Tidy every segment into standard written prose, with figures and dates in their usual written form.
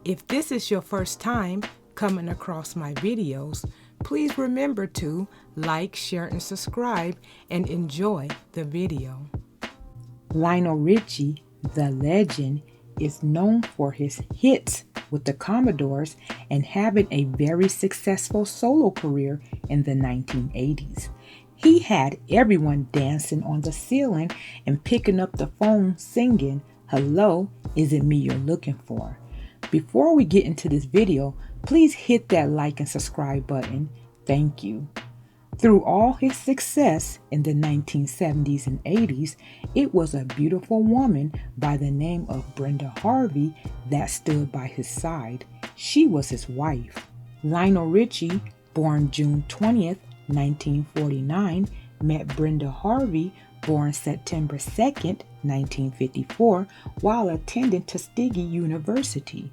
If this is your first time coming across my videos, please remember to like, share, and subscribe and enjoy the video. Lionel Richie, the legend, is known for his hits with the Commodores and having a very successful solo career in the 1980s. He had everyone dancing on the ceiling and picking up the phone singing, "Hello, is it me you're looking for?" Before we get into this video, please hit that like and subscribe button. Thank you. Through all his success in the 1970s and 80s, it was a beautiful woman by the name of Brenda Harvey that stood by his side. She was his wife. Lionel Richie, born June 20th, 1949, met Brenda Harvey, born September 2nd, 1954, while attending Tuskegee University.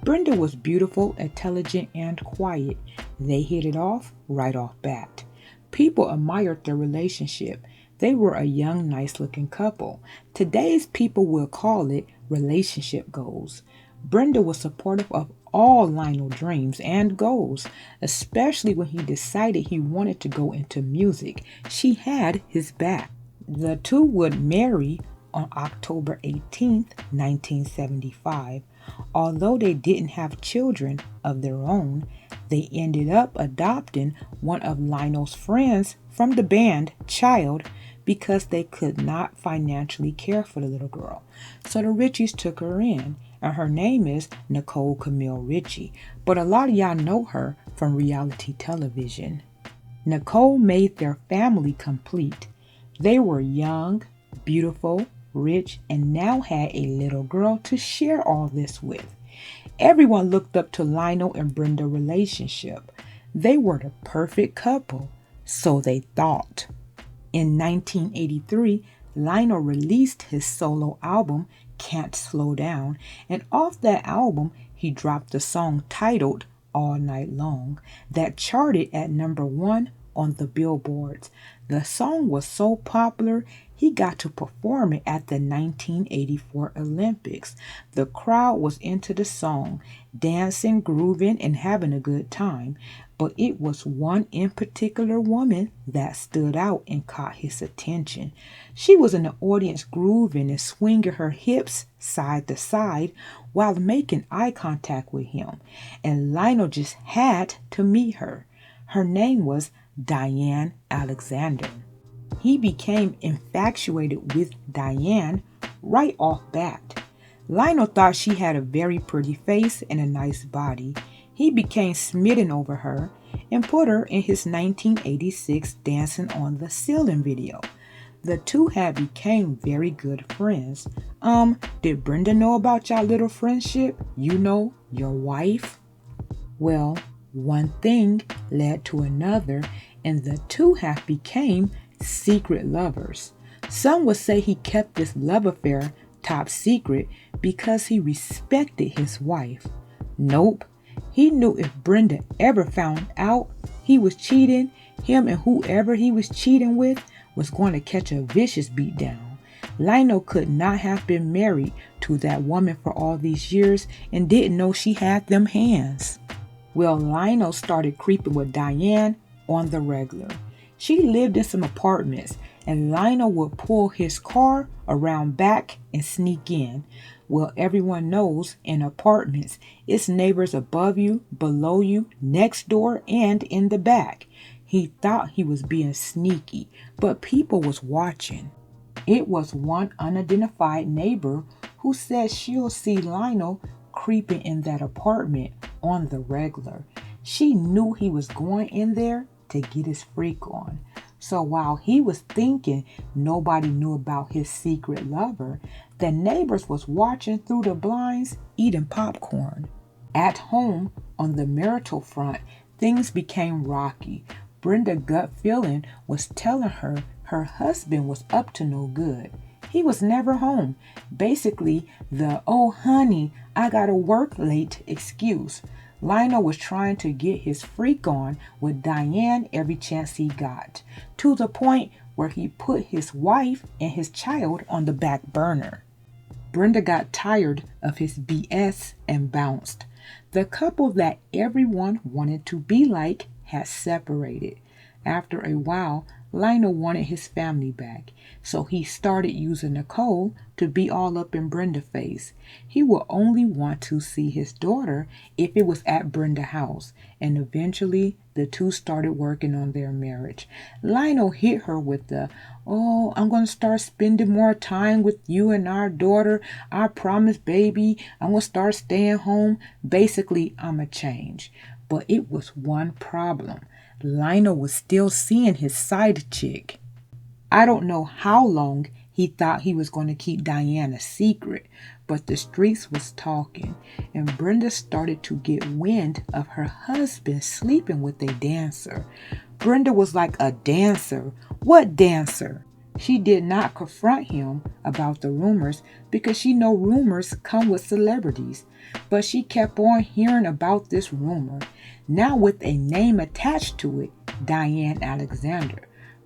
Brenda was beautiful, intelligent, and quiet. They hit it off right off bat. People admired their relationship. They were a young, nice-looking couple. Today's people will call it relationship goals. Brenda was supportive of all Lionel's dreams and goals, especially when he decided he wanted to go into music. She had his back. The two would marry on October 18th, 1975. Although they didn't have children of their own, they ended up adopting one of Lionel's friends from the band, Child, because they could not financially care for the little girl. So the Richies took her in, and her name is Nicole Camille Richie, but a lot of y'all know her from reality television. Nicole made their family complete. They were young, beautiful, rich, and now had a little girl to share all this with. Everyone looked up to Lionel and Brenda's relationship. They were the perfect couple, so they thought. In 1983, Lionel released his solo album, Can't Slow Down, and off that album, he dropped the song titled All Night Long that charted at #1 on the billboards. The song was so popular, he got to perform it at the 1984 Olympics. The crowd was into the song, dancing, grooving, and having a good time. But it was one in particular woman that stood out and caught his attention. She was in the audience grooving and swinging her hips side to side while making eye contact with him. And Lionel just had to meet her. Her name was Diane Alexander. He became infatuated with Diane right off bat. Lionel thought she had a very pretty face and a nice body. He became smitten over her and put her in his 1986 Dancing on the Ceiling video. The two had become very good friends. Did Brenda know about y'all little friendship? You know, your wife? Well, one thing led to another, and the two have become secret lovers. Some would say he kept this love affair top secret because he respected his wife. Nope. He knew if Brenda ever found out he was cheating, him and whoever he was cheating with was going to catch a vicious beatdown. Lionel could not have been married to that woman for all these years and didn't know she had them hands. Well, Lionel started creeping with Diane on the regular. She lived in some apartments, and Lionel would pull his car around back and sneak in. Well, everyone knows in apartments, it's neighbors above you, below you, next door, and in the back. He thought he was being sneaky, but people was watching. It was one unidentified neighbor who said she'll see Lionel creeping in that apartment on the regular. She knew he was going in there to get his freak on. So while he was thinking nobody knew about his secret lover, the neighbors was watching through the blinds eating popcorn. At home, on the marital front, things became rocky. Brenda's gut feeling was telling her her husband was up to no good. He was never home. Basically, the "oh honey, I gotta work late" excuse. Lionel was trying to get his freak on with Diane every chance he got, to the point where he put his wife and his child on the back burner. Brenda got tired of his BS and bounced. The couple that everyone wanted to be like had separated. After a while, Lionel wanted his family back, so he started using Nicole to be all up in Brenda's face. He would only want to see his daughter if it was at Brenda's house, and eventually the two started working on their marriage. Lionel hit her with the, "Oh, I'm going to start spending more time with you and our daughter. I promise, baby. I'm going to start staying home. Basically, I'm a change." But it was one problem. Lionel was still seeing his side chick. I don't know how long he thought he was going to keep Diane a secret, but the streets was talking, and Brenda started to get wind of her husband sleeping with a dancer. Brenda was like, "A dancer? What dancer?" She did not confront him about the rumors because she know rumors come with celebrities, but she kept on hearing about this rumor, now with a name attached to it, Diane Alexander.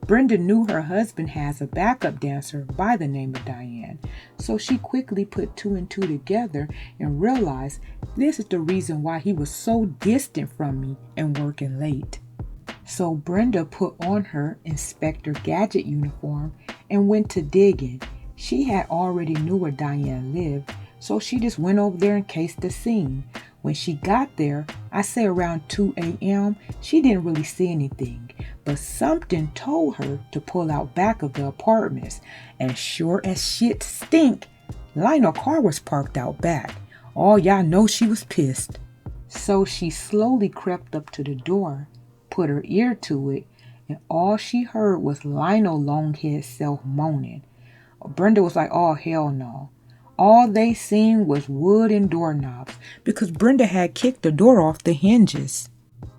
Brenda knew her husband has a backup dancer by the name of Diane, so she quickly put two and two together and realized this is the reason why he was so distant from me and working late. So Brenda put on her Inspector Gadget uniform and went to digging. She had already knew where Diane lived, so she just went over there and cased the scene. When she got there, I say around 2 a.m., she didn't really see anything, but something told her to pull out back of the apartments. And sure as shit stink, Lionel's car was parked out back. Oh, y'all know she was pissed. So she slowly crept up to the door, put her ear to it, and all she heard was Lionel Longhead self moaning. Brenda was like, "Oh, hell no." All they seen was wood and doorknobs because Brenda had kicked the door off the hinges.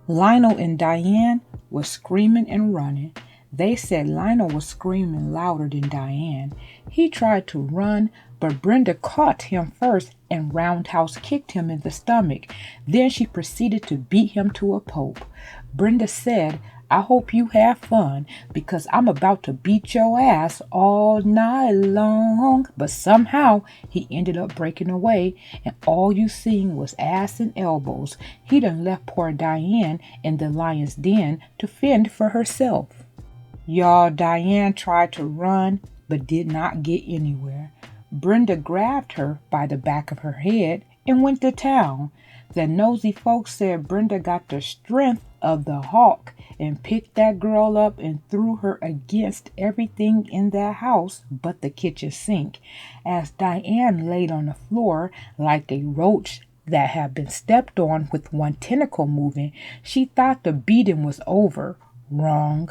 Lionel and Diane were screaming and running. They said Lionel was screaming louder than Diane. He tried to run, but Brenda caught him first and roundhouse kicked him in the stomach. Then she proceeded to beat him to a pulp. Brenda said, "I hope you have fun because I'm about to beat your ass all night long." But somehow he ended up breaking away and all you seen was ass and elbows. He done left poor Diane in the lion's den to fend for herself. Y'all, Diane tried to run but did not get anywhere. Brenda grabbed her by the back of her head and went to town. The nosy folks said Brenda got the strength of the hawk and picked that girl up and threw her against everything in that house but the kitchen sink. As Diane laid on the floor like a roach that had been stepped on with one tentacle moving, she thought the beating was over. Wrong.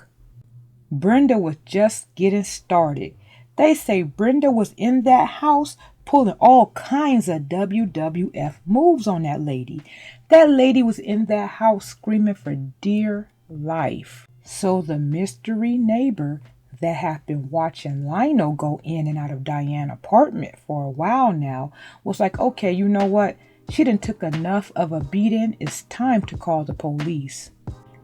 Brenda was just getting started. They say Brenda was in that house pulling all kinds of WWF moves on that lady. That lady was in that house screaming for dear life. So the mystery neighbor that had been watching Lionel go in and out of Diane's apartment for a while now was like, "Okay, you know what? She done took enough of a beating. It's time to call the police."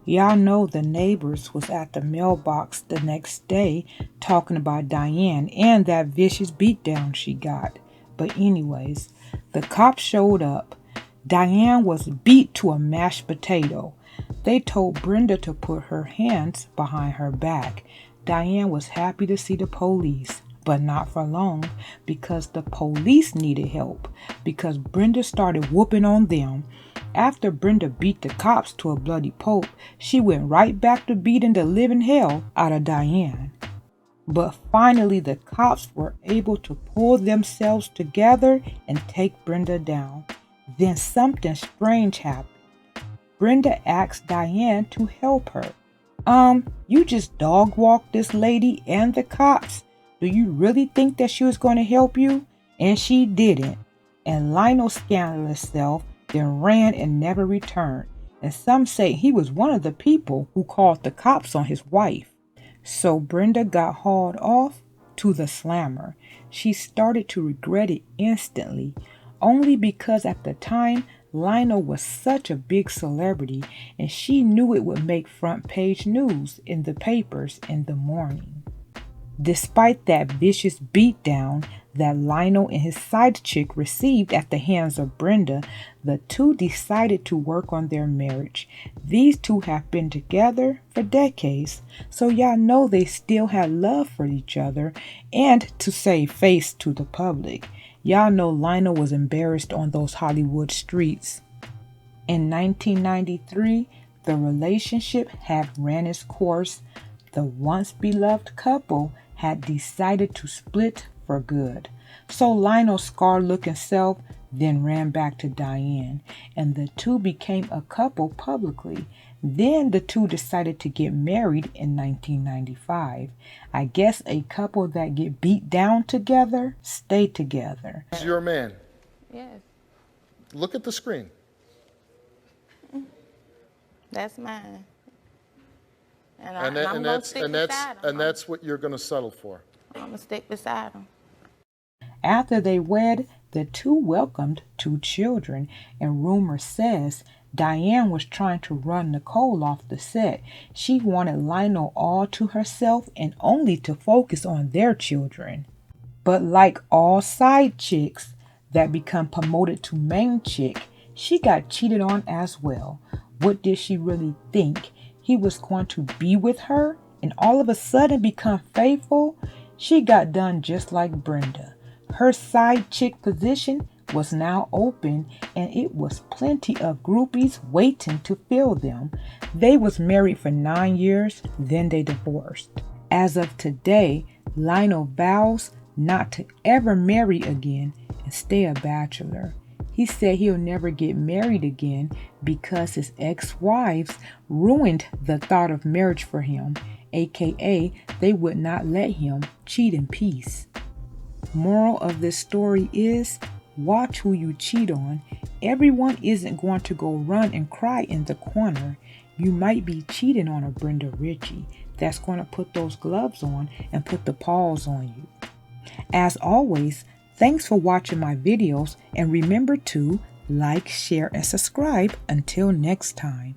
Y'all know the neighbors was at the mailbox the next day talking about Diane and that vicious beatdown she got. But anyways, the cops showed up. Diane was beat to a mashed potato. They told Brenda to put her hands behind her back. Diane was happy to see the police, but not for long because the police needed help because Brenda started whooping on them. After Brenda beat the cops to a bloody pulp, she went right back to beating the living hell out of Diane. But finally the cops were able to pull themselves together and take Brenda down. Then something strange happened. Brenda asked Diane to help her. You just dog walked this lady and the cops. Do you really think that she was going to help you?" And she didn't. And Lionel scandalous self then ran and never returned. And some say he was one of the people who called the cops on his wife. So Brenda got hauled off to the slammer. She started to regret it instantly, only because at the time Lionel was such a big celebrity and she knew it would make front page news in the papers in the morning. Despite that vicious beatdown that Lionel and his side chick received at the hands of Brenda, the two decided to work on their marriage. These two have been together for decades, so y'all know they still had love for each other and to save face to the public. Y'all know Lionel was embarrassed on those Hollywood streets. In 1993, the relationship had ran its course. The once beloved couple had decided to split for good. So Lionel's scar-looking self then ran back to Diane, and the two became a couple publicly. Then the two decided to get married in 1995. I guess a couple that get beat down together stay together. This is your man. Yes, Look at the screen. that's mine. And And I'm going to stick beside him. that's what you're going to settle for. I'm going to stick beside him. After they wed, the two welcomed 2 children, and rumor says Diane was trying to run Nicole off the set. She wanted Lionel all to herself and only to focus on their children. But like all side chicks that become promoted to main chick, she got cheated on as well. What did she really think? He was going to be with her and all of a sudden become faithful? She got done just like Brenda. Her side chick position was now open, and it was plenty of groupies waiting to fill them. They was married for 9 years, then they divorced. As of today, Lionel vows not to ever marry again and stay a bachelor. He said he'll never get married again because his ex-wives ruined the thought of marriage for him, aka they would not let him cheat in peace. Moral of this story is, watch who you cheat on. Everyone isn't going to go run and cry in the corner. You might be cheating on a Brenda Richie that's going to put those gloves on and put the paws on you. As always, thanks for watching my videos, and remember to like, share, and subscribe. Until next time.